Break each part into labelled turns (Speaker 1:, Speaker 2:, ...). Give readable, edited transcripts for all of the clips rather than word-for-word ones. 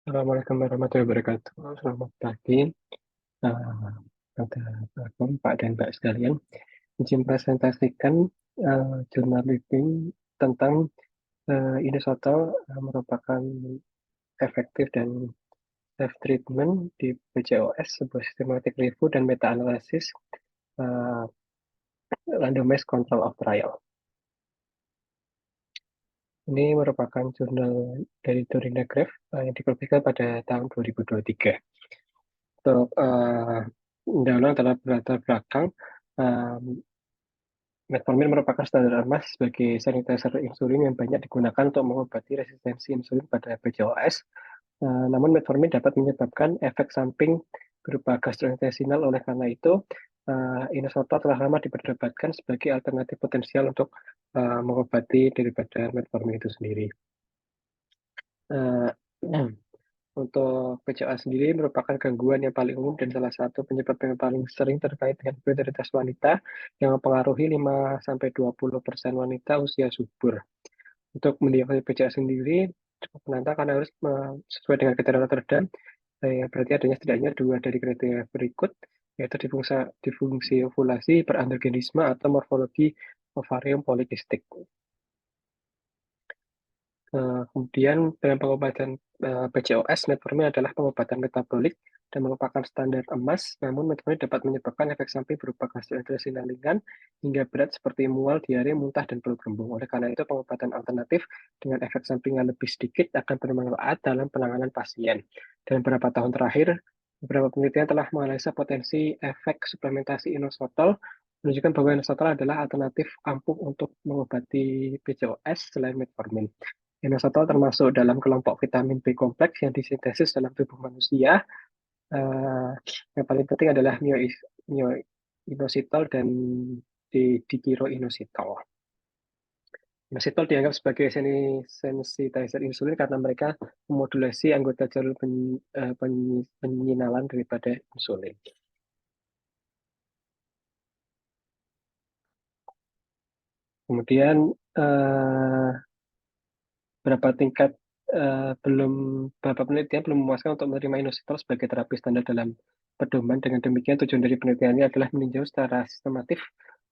Speaker 1: Assalamualaikum warahmatullahi wabarakatuh. Selamat pagi, eh, Assalamualaikum Pak dan Mbak sekalian. Izin presentasikan jurnal living tentang Inosotol merupakan efektif dan safe treatment di PCOS, sebuah systematic review dan meta-analisis uh, randomized control of trial. Ini merupakan jurnal dari Dorina Graf yang diterbitkan pada tahun 2023. Untuk undang-undang telah berlatar belakang, um, metformin merupakan standar emas sebagai sanitizer insulin yang banyak digunakan untuk mengobati resistensi insulin pada PCOS. Namun metformin dapat menyebabkan efek samping berupa gastrointestinal. Oleh karena itu, inositol telah lama diperdebatkan sebagai alternatif potensial untuk mengobati daripada metformin itu sendiri. Uh, Untuk PCOS sendiri merupakan gangguan yang paling umum dan salah satu penyebab yang paling sering terkait dengan fertilitas wanita yang mempengaruhi 5-20% wanita usia subur. Untuk mendiagnosis PCOS sendiri cukup menantang karena harus sesuai dengan kriteria Rotterdam, berarti adanya setidaknya dua dari kriteria berikut, yaitu difungsi ovulasi, hiperandrogenisme, atau morfologi ovarium polikistik. Kemudian dalam pengobatan PCOS, metformin adalah pengobatan metabolik dan merupakan standar emas, namun metformin dapat menyebabkan efek samping berupa gastrointestinal ringan hingga berat seperti mual, diare, muntah, dan perut kembung. Oleh karena itu, pengobatan alternatif dengan efek samping yang lebih sedikit akan bermanfaat dalam penanganan pasien. Dan beberapa tahun terakhir, beberapa penelitian telah menganalisa potensi efek suplementasi inositol menunjukkan bahwa inositol adalah alternatif ampuh untuk mengobati PCOS selain metformin. Inositol termasuk dalam kelompok vitamin B kompleks yang disintesis dalam tubuh manusia. Eh, yang paling penting adalah myoinositol dan dikiroinositol. Inositol dianggap sebagai sensitizer insulin karena mereka memodulasi anggota jalur penyinalan daripada insulin. Kemudian eh, berapa tingkat belum beberapa penelitian belum memuaskan untuk menerima inositol sebagai terapi standar dalam pedoman. Dengan demikian, tujuan dari penelitian ini adalah meninjau secara sistematif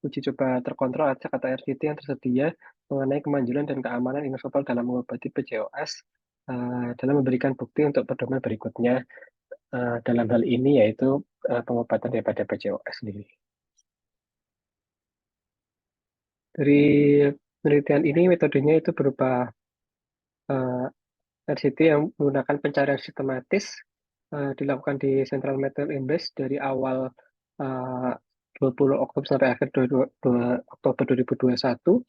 Speaker 1: uji coba terkontrol acak atau RCT yang tersedia mengenai kemanjuran dan keamanan inositol dalam mengobati PCOS dalam memberikan bukti untuk pedoman berikutnya dalam hal ini yaitu pengobatan daripada PCOS sendiri. Dari penelitian ini metodenya itu berupa uh, RCT yang menggunakan pencarian sistematis dilakukan di Central Metal Index dari awal uh, 20 Oktober sampai akhir 22 Oktober 2021.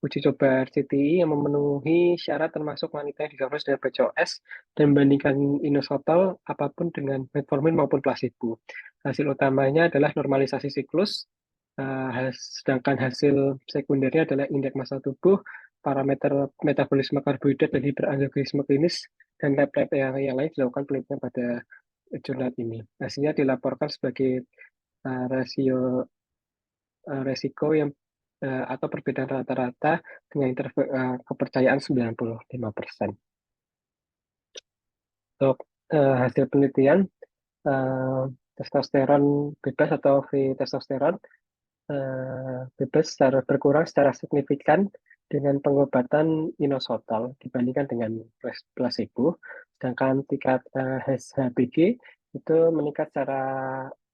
Speaker 1: Uji coba RCTI yang memenuhi syarat termasuk wanita yang didiagnosis dengan PCOS dan membandingkan inositol apapun dengan metformin maupun placebo. Hasil utamanya adalah normalisasi siklus, sedangkan hasil sekundernya adalah indeks massa tubuh, parameter metabolisme karbohidrat dan hiperandrogenisme klinis, dan lab-lab yang lain dilakukan penelitian pada jurnal ini. Hasilnya dilaporkan sebagai resiko yang atau perbedaan rata-rata dengan kepercayaan 95%. Untuk hasil penelitian, eh, testosteron bebas atau free testosteron bebas secara berkurang secara signifikan dengan pengobatan inositol dibandingkan dengan placebo, sedangkan tingkat HBG itu meningkat secara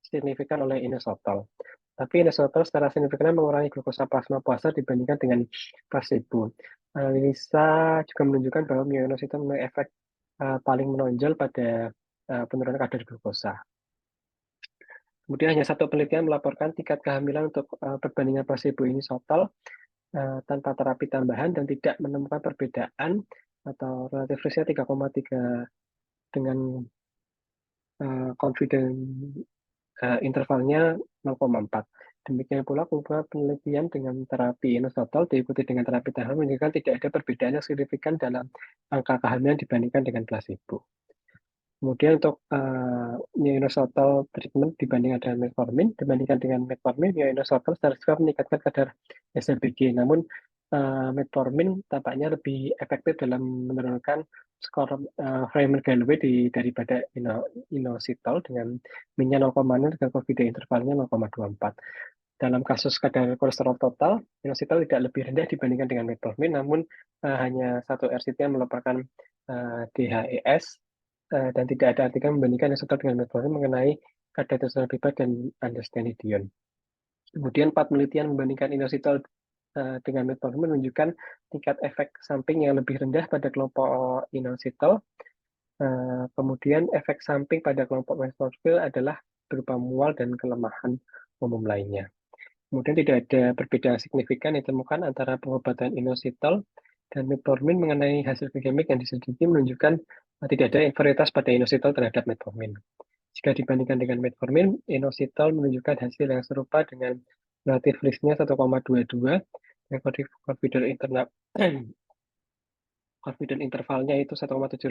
Speaker 1: signifikan oleh inositol. Tapi inositol secara signifikan mengurangi glukosa plasma puasa dibandingkan dengan placebo. Analisa juga menunjukkan bahwa myoinositol memiliki efek paling menonjol pada penurunan kadar glukosa. Kemudian hanya satu penelitian melaporkan tingkat kehamilan untuk perbandingan placebo inositol tanpa terapi tambahan dan tidak menemukan perbedaan atau relatif risknya 3,3 dengan confident intervalnya 0,4. Demikian pula kumpulan penelitian dengan terapi inositol diikuti dengan terapi tambahan menunjukkan tidak ada perbedaan yang signifikan dalam angka kehamilan dibandingkan dengan placebo. Kemudian untuk myoinositol treatment dibandingkan dengan metformin, dibandingkan dengan metformin, myoinositol secara signifikan meningkatkan kadar SLBG. Namun metformin tampaknya lebih efektif dalam menurunkan skor Framingham daripada inositol dengan minnya 0,0 dengan confidence intervalnya 0,24. Dalam kasus kadar kolesterol total, inositol tidak lebih rendah dibandingkan dengan metformin, namun hanya 1 RCT yang merupakan DHES dan tidak ada artikel membandingkan inositol dengan metformin mengenai kadar testosteron bebas dan androstenedion. Kemudian 4 penelitian membandingkan inositol dengan metformin menunjukkan tingkat efek samping yang lebih rendah pada kelompok inositol. Kemudian efek samping pada kelompok metformin adalah berupa mual dan kelemahan umum lainnya. Kemudian tidak ada perbedaan signifikan yang ditemukan antara pengobatan inositol dan metformin mengenai hasil glikemik yang diselidiki menunjukkan tidak ada inferioritas pada inositol terhadap metformin. Jika dibandingkan dengan metformin, inositol menunjukkan hasil yang serupa dengan relatif risknya 1,22 dan confidence intervalnya itu 1,78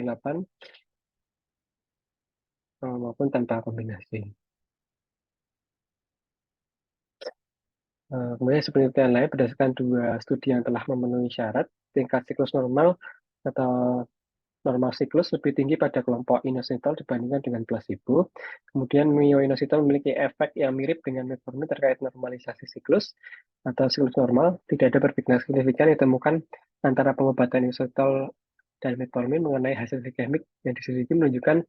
Speaker 1: maupun tanpa kombinasi. Kemudian seperti penelitian lain berdasarkan 2 studi yang telah memenuhi syarat, tingkat siklus normal atau normal siklus lebih tinggi pada kelompok inositol dibandingkan dengan placebo. Kemudian myoinositol memiliki efek yang mirip dengan metformin terkait normalisasi siklus atau siklus normal. Tidak ada perbedaan signifikan yang ditemukan antara pengobatan inositol dan metformin mengenai hasil glikemik yang diselidiki menunjukkan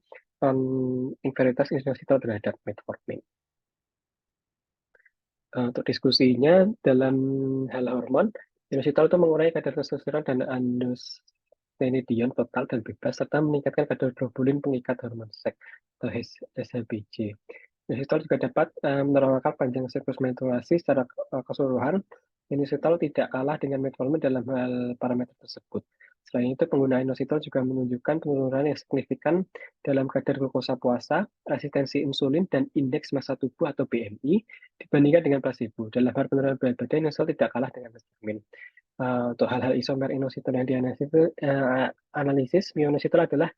Speaker 1: inferioritas inositol terhadap metformin. Untuk diskusinya dalam hal hormon, inositol itu mengurangi kadar testosteron dan androstenedion total dan bebas serta meningkatkan kadar globulin pengikat hormon seks atau SHBG. Inositol juga dapat menormalkan panjang siklus menstruasi secara keseluruhan. Inositol tidak kalah dengan metformin dalam hal parameter tersebut. Selain itu, penggunaan inositol juga menunjukkan penurunan yang signifikan dalam kadar glukosa puasa, resistensi insulin, dan indeks massa tubuh atau BMI dibandingkan dengan placebo. Dalam hal penurunan berat badan, inositol tidak kalah dengan metformin. Untuk hal-hal isomer inositol yang dianalisis, myoinositol adalah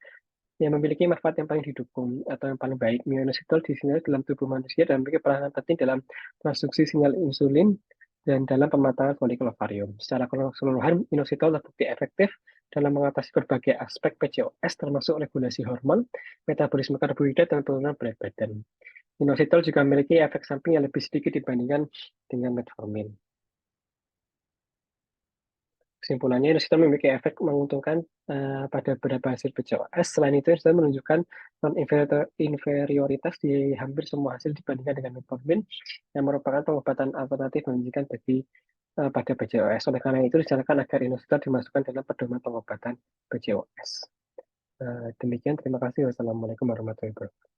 Speaker 1: yang memiliki manfaat yang paling didukung atau yang paling baik. Myoinositol disinyalir dalam tubuh manusia dan memiliki peranan penting dalam transduksi sinyal insulin dan dalam pematangan folikel ovarium. Secara keseluruhan, inositol terbukti efektif dalam mengatasi berbagai aspek PCOS termasuk regulasi hormon, metabolisme karbohidrat, dan penurunan berat badan. Inositol juga memiliki efek samping yang lebih sedikit dibandingkan dengan metformin. Kesimpulannya, inositol memiliki efek menguntungkan pada beberapa hasil PCOS. Selain itu, inositol menunjukkan non-inferioritas di hampir semua hasil dibandingkan dengan metformin, yang merupakan pengobatan alternatif menunjukkan pada PCOS. Oleh karena itu, disarankan agar inositol dimasukkan dalam pedoman pengobatan PCOS. Demikian, terima kasih. Wassalamualaikum warahmatullahi wabarakatuh.